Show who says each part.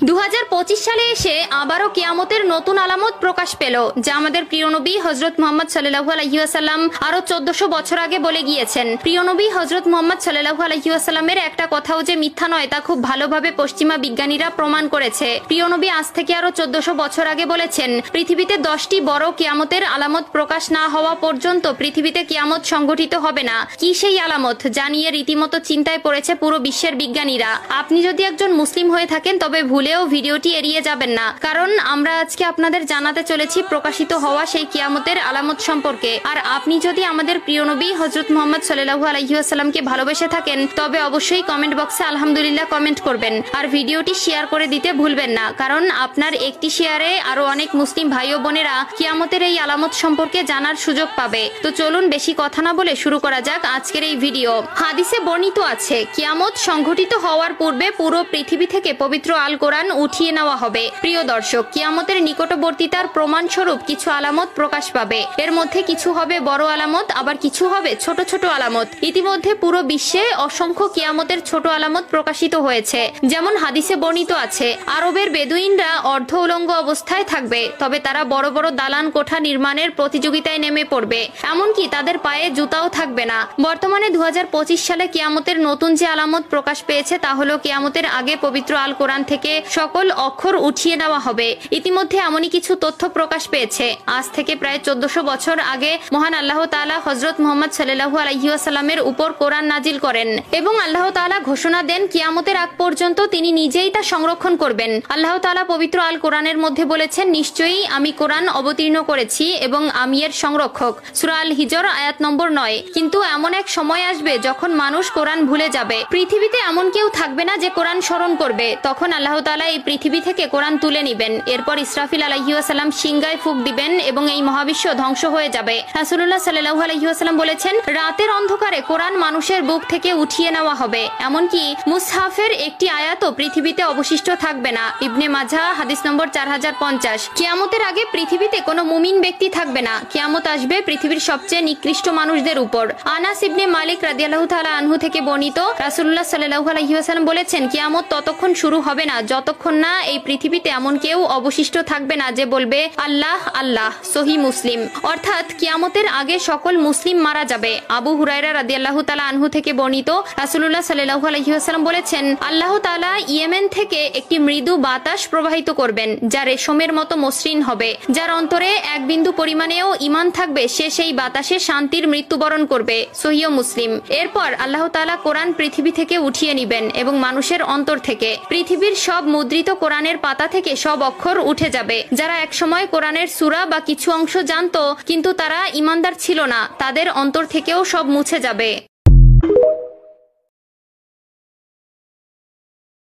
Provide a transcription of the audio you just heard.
Speaker 1: 2025 সালে এসে আবারও কিয়ামতের নতুন আলামত প্রকাশ পেল, যা আমাদের প্রিয় নবী হযরত মুহাম্মদ সাল্লাল্লাহু আলাইহি ওয়াসাল্লাম আরো 1400 বছর আগে বলে গিয়েছেন। প্রিয় নবী হযরত মুহাম্মদ সাল্লাল্লাহু আলাইহি ওয়াসাল্লামের একটা কথাও যে মিথ্যা নয় তা খুব ভালোভাবে পশ্চিমা বিজ্ঞানীরা প্রমাণ করেছে। প্রিয় নবী আজ থেকে আরো 1400 বছর আগে বলেছেন, পৃথিবীতে 10টি বড় কিয়ামতের আলামত প্রকাশ না হওয়া পর্যন্ত পৃথিবীতে কিয়ামত সংঘটিত হবে না। কি সেই আলামত যা নিয়ে রীতিমতো চিন্তায় পড়েছে পুরো বিশ্বের বিজ্ঞানীরা? আপনি যদি একজন মুসলিম হয়ে থাকেন তবে ভুলেও ভিডিওটি এড়িয়ে যাবেন না, কারণ আমরা আজকে আপনাদের জানাতে চলেছি প্রকাশিত হওয়া সেই কিয়ামতের আলামত সম্পর্কে। আর আপনি যদি আমাদের প্রিয় নবী হযরত মুহাম্মদ সাল্লাল্লাহু আলাইহি ওয়াসাল্লামকে ভালোবেসে থাকেন তবে অবশ্যই কমেন্ট বক্সে আলহামদুলিল্লাহ কমেন্ট করবেন আর ভিডিওটি শেয়ার করে দিতে ভুলবেন না, কারণ আপনার একটি শেয়ারে আরো অনেক মুসলিম ভাই ও বোনেরা কিয়ামতের এই আলামত সম্পর্কে জানার সুযোগ পাবে। তো চলুন বেশি কথা না বলে শুরু করা যাক আজকের এই ভিডিও। হাদিসে বর্ণিত আছে, কিয়ামত সংঘটিত হওয়ার পূর্বে পুরো পৃথিবী থেকে পবিত্র আল কোরআন উঠিয়ে নেওয়া হবে। প্রিয় দর্শক, কিয়ামতের নিকটবর্তীতার প্রমাণস্বরূপ কিছু আলামত প্রকাশ পাবে। এর মধ্যে কিছু হবে বড় আলামত, আবার কিছু হবে ছোট ছোট আলামত। ইতিমধ্যে পুরো বিশ্বে অসংখ্য কিয়ামতের ছোট আলামত প্রকাশিত হয়েছে। যেমন হাদিসে বর্ণিত আছে, আরবের বেদুইনরা অর্ধ উলঙ্গ অবস্থায় থাকবে, তবে তারা বড় বড় দালান কোঠা নির্মাণের প্রতিযোগিতায় নেমে পড়বে, এমনকি তাদের পায়ে জুতাও থাকবে না। বর্তমানে 2025 সালে কিয়ামতের নতুন যে আলামত প্রকাশ পেয়েছে তা হলো কিয়ামতের আগে পবিত্র আল কোরআন থেকে সকল অক্ষর উঠিয়ে নেওয়া হবে। ইতিমধ্যে এমনই কিছু তথ্য প্রকাশ পেয়েছে। আজ থেকে প্রায় 1400 বছর আগে মহান আল্লাহ তাআলা হযরত মুহাম্মদ সাল্লাল্লাহু আলাইহি ওয়াসাল্লামের উপর কোরআন নাজিল করেন এবং আল্লাহ তাআলা ঘোষণা দেন কিয়ামতের আগ পর্যন্ত তিনি নিজেই তা সংরক্ষণ করবেন। আল্লাহ তাআলা পবিত্র আল কোরআনের মধ্যে বলেছেন, নিশ্চয়ই আমি কোরআন অবতীর্ণ করেছি এবং আমি এর সংরক্ষক। সূরা আল হিজর আয়াত নম্বর 9। কিন্তু এমন এক সময় আসবে যখন মানুষ কোরআন ভুলে যাবে। পৃথিবীতে এমন কেউ থাকবে না যে কোরআন স্মরণ করবে। তখন আল্লাহ তাআলা এই পৃথিবী থেকে কোরআন তুলে নিবেন। এরপর ইসরাফিল আলাইহিস সালাম সিংগায় ফুঁক দিবেন এবং এই মহাবিশ্ব ধ্বংস হয়ে যাবে। রাসূলুল্লাহ সাল্লাল্লাহু আলাইহি ওয়াসাল্লাম বলেছেন, রাতের অন্ধকারে কোরআন মানুষের বুক থেকে উঠিয়ে নেওয়া হবে, এমনকি মুসহাফের একটি আয়াতও পৃথিবীতে অবশিষ্ট থাকবে না। ইবনে মাজাহ হাদিস নম্বর 4050। কিয়ামতের আগে পৃথিবীতে কোনো মুমিন ব্যক্তি থাকবে না। কিয়ামত আসবে পৃথিবীর সবচেয়ে নিকৃষ্ট মানুষদের উপর। আনাস ইবনে মালিক রাদিয়াল্লাহু তাআলা আনহু থেকে বর্ণিত, রাসূলুল্লাহ সাল্লাল্লাহু আলাইহি ওয়াসাল্লাম বলেছেন, কিয়ামত ততক্ষণ শুরু হবে না যতক্ষণ না এই পৃথিবীতে এমন কেউ অবশিষ্ট থাকবে না যে বলবে আল্লাহ আল্লাহ। সহিহ মুসলিম। অর্থাৎ কিয়ামতের আগে সকল মুসলিম মারা যাবে। আবু হুরায়রা রাদিয়াল্লাহু তাআলা আনহু থেকে বর্ণিত, রাসূলুল্লাহ সাল্লাল্লাহু আলাইহি ওয়াসাল্লাম বলেছেন, আল্লাহ তাআলা ইয়েমেন থেকে একটি মৃদু বাতাস প্রবাহিত করবেন যা রেশমের মতো মসৃণ হবে। যার অন্তরে এক বিন্দু পরিমাণেও ঈমান থাকবে সে সেই বাতাসে শান্তির মৃত্যুবরণ করবে। সহিহ মুসলিম। এরপর আল্লাহ তাআলা কোরআন পৃথিবী থেকে উঠিয়ে নিবেন এবং মানুষের অন্তর থেকে পৃথিবীর সব মুদ্রিত কোরআনের পাতা থেকে সব অক্ষর উঠে যাবে। যারা একসময় কোরআনের সূরা বা কিছু অংশ জানতো কিন্তু তারা ঈমানদার ছিল না, তাদের অন্তর থেকেও সব মুছে যাবে।